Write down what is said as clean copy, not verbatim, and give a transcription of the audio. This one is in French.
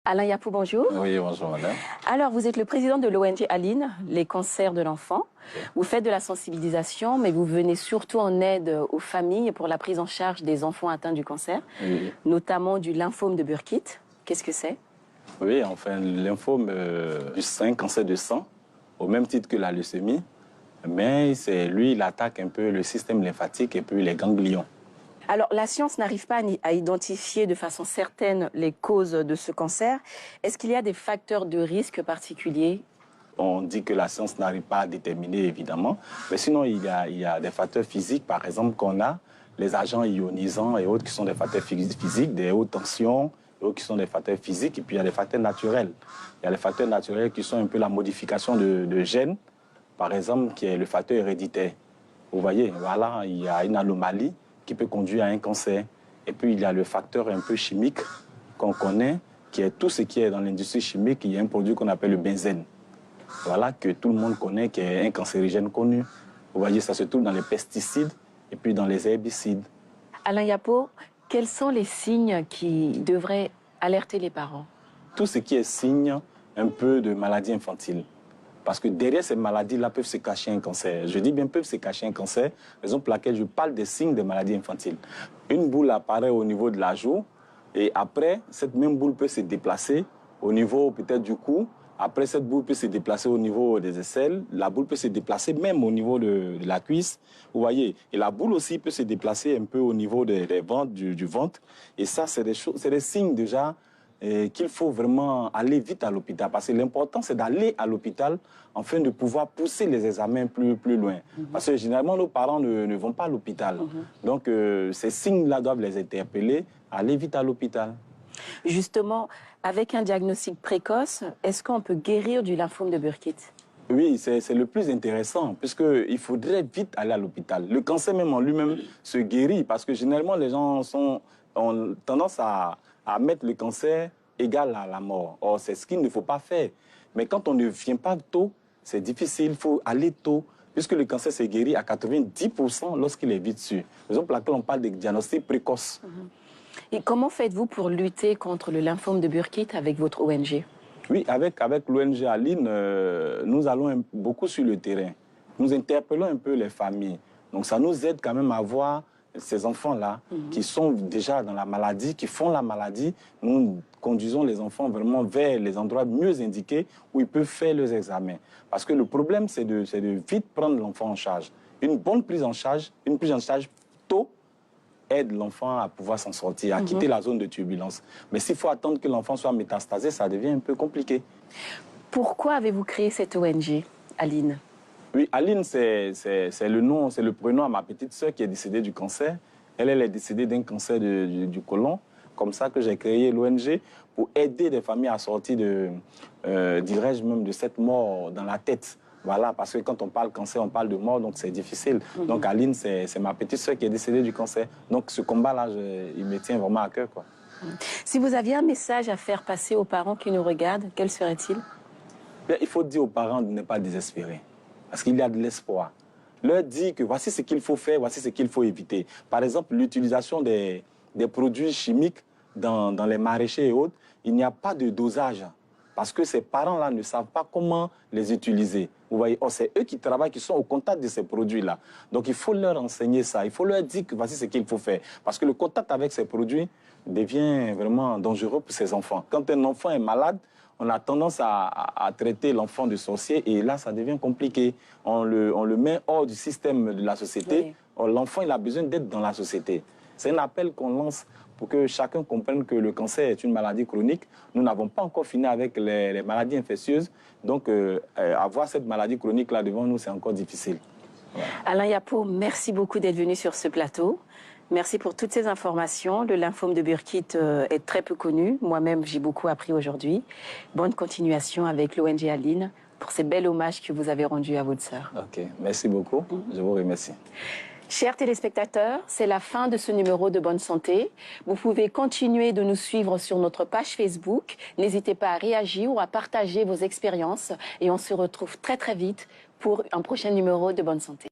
Alain Yapou, bonjour. Oui, bonjour madame. Alors, vous êtes le président de l'ONG Aline, les cancers de l'enfant. Vous faites de la sensibilisation, mais vous venez surtout en aide aux familles pour la prise en charge des enfants atteints du cancer, notamment du lymphome de Burkitt. Qu'est-ce que c'est? Oui, enfin, le lymphome c'est un cancer de sang, au même titre que la leucémie, mais lui, il attaque un peu le système lymphatique et puis les ganglions. Alors, la science n'arrive pas à identifier de façon certaine les causes de ce cancer. Est-ce qu'il y a des facteurs de risque particuliers? On dit que la science n'arrive pas à déterminer, évidemment, mais sinon, il y a des facteurs physiques, par exemple, qu'on a, les agents ionisants et autres qui sont des facteurs physiques, des hautes tensions, et autres qui sont des facteurs physiques, et puis il y a les facteurs naturels. Il y a les facteurs naturels qui sont un peu la modification de gènes, par exemple, qui est le facteur héréditaire. Vous voyez, voilà, il y a une anomalie qui peut conduire à un cancer. Et puis, il y a le facteur un peu chimique qu'on connaît, qui est tout ce qui est dans l'industrie chimique. Il y a un produit qu'on appelle le benzène. Voilà, que tout le monde connaît, qui est un cancérigène connu. Vous voyez, ça se trouve dans les pesticides et puis dans les herbicides. Alain Yapou, quels sont les signes qui devraient alerter les parents? Tout ce qui est signe un peu de maladie infantile. Parce que derrière ces maladies-là peuvent se cacher un cancer. Je dis bien peuvent se cacher un cancer, raison pour laquelle je parle des signes de maladie infantile. Une boule apparaît au niveau de la joue et après, cette même boule peut se déplacer au niveau peut-être du cou. Après, cette boule peut se déplacer au niveau des aisselles. La boule peut se déplacer même au niveau de la cuisse. Vous voyez. Et la boule aussi peut se déplacer un peu au niveau des ventres, du ventre. Et ça, c'est des signes déjà qu'il faut vraiment aller vite à l'hôpital. Parce que l'important, c'est d'aller à l'hôpital afin de pouvoir pousser les examens plus loin. Parce que généralement, nos parents ne vont pas à l'hôpital. Donc, ces signes-là doivent les interpeller, aller vite à l'hôpital. Justement, avec un diagnostic précoce, est-ce qu'on peut guérir du lymphome de Burkitt? Oui, c'est le plus intéressant, puisqu'il faudrait vite aller à l'hôpital. Le cancer même en lui-même se guérit, parce que généralement, les gens ont tendance à mettre le cancer égal à la mort. Or, c'est ce qu'il ne faut pas faire. Mais quand on ne vient pas tôt, c'est difficile, il faut aller tôt, puisque le cancer se guérit à 90% lorsqu'il est vite su. Raison pour laquelle on parle de diagnostic précoce. Et comment faites-vous pour lutter contre le lymphome de Burkitt avec votre ONG? Oui, avec l'ONG Aline, nous allons beaucoup sur le terrain. Nous interpellons un peu les familles. Donc ça nous aide quand même à voir ces enfants-là qui sont déjà dans la maladie, qui font la maladie. Nous conduisons les enfants vraiment vers les endroits mieux indiqués où ils peuvent faire leurs examens. Parce que le problème, c'est de vite prendre l'enfant en charge. Une bonne prise en charge tôt, aide l'enfant à pouvoir s'en sortir, à quitter la zone de turbulence. Mais s'il faut attendre que l'enfant soit métastasé, ça devient un peu compliqué. Pourquoi avez-vous créé cette ONG, Aline? Oui, Aline, c'est le nom, c'est le prénom à ma petite sœur qui est décédée du cancer. Elle est décédée d'un cancer du côlon. Comme ça que j'ai créé l'ONG pour aider des familles à sortir dirais-je même, de cette mort dans la tête. Voilà, parce que quand on parle cancer, on parle de mort, donc c'est difficile. Donc Aline, c'est ma petite sœur qui est décédée du cancer. Donc ce combat-là, il me tient vraiment à cœur, quoi. Si vous aviez un message à faire passer aux parents qui nous regardent, quel serait-il? Bien, il faut dire aux parents de ne pas désespérer, parce qu'il y a de l'espoir. Leur dire que voici ce qu'il faut faire, voici ce qu'il faut éviter. Par exemple, l'utilisation des produits chimiques dans les maraîchers et autres, il n'y a pas de dosage. Parce que ces parents-là ne savent pas comment les utiliser. Vous voyez, c'est eux qui travaillent, qui sont au contact de ces produits-là. Donc, il faut leur enseigner ça. Il faut leur dire que voici ce qu'il faut faire. Parce que le contact avec ces produits devient vraiment dangereux pour ces enfants. Quand un enfant est malade, on a tendance à traiter l'enfant de sorcier et là, ça devient compliqué. On le met hors du système de la société. Oui. L'enfant, il a besoin d'être dans la société. C'est un appel qu'on lance pour que chacun comprenne que le cancer est une maladie chronique. Nous n'avons pas encore fini avec les maladies infectieuses. Donc, avoir cette maladie chronique-là devant nous, c'est encore difficile. Voilà. Alain Yapou, merci beaucoup d'être venu sur ce plateau. Merci pour toutes ces informations. Le lymphome de Burkitt est très peu connu. Moi-même, j'ai beaucoup appris aujourd'hui. Bonne continuation avec l'ONG Aline pour ces bels hommages que vous avez rendus à votre sœur. Ok, merci beaucoup. Je vous remercie. Chers téléspectateurs, c'est la fin de ce numéro de Bonne Santé. Vous pouvez continuer de nous suivre sur notre page Facebook. N'hésitez pas à réagir ou à partager vos expériences. Et on se retrouve très très vite pour un prochain numéro de Bonne Santé.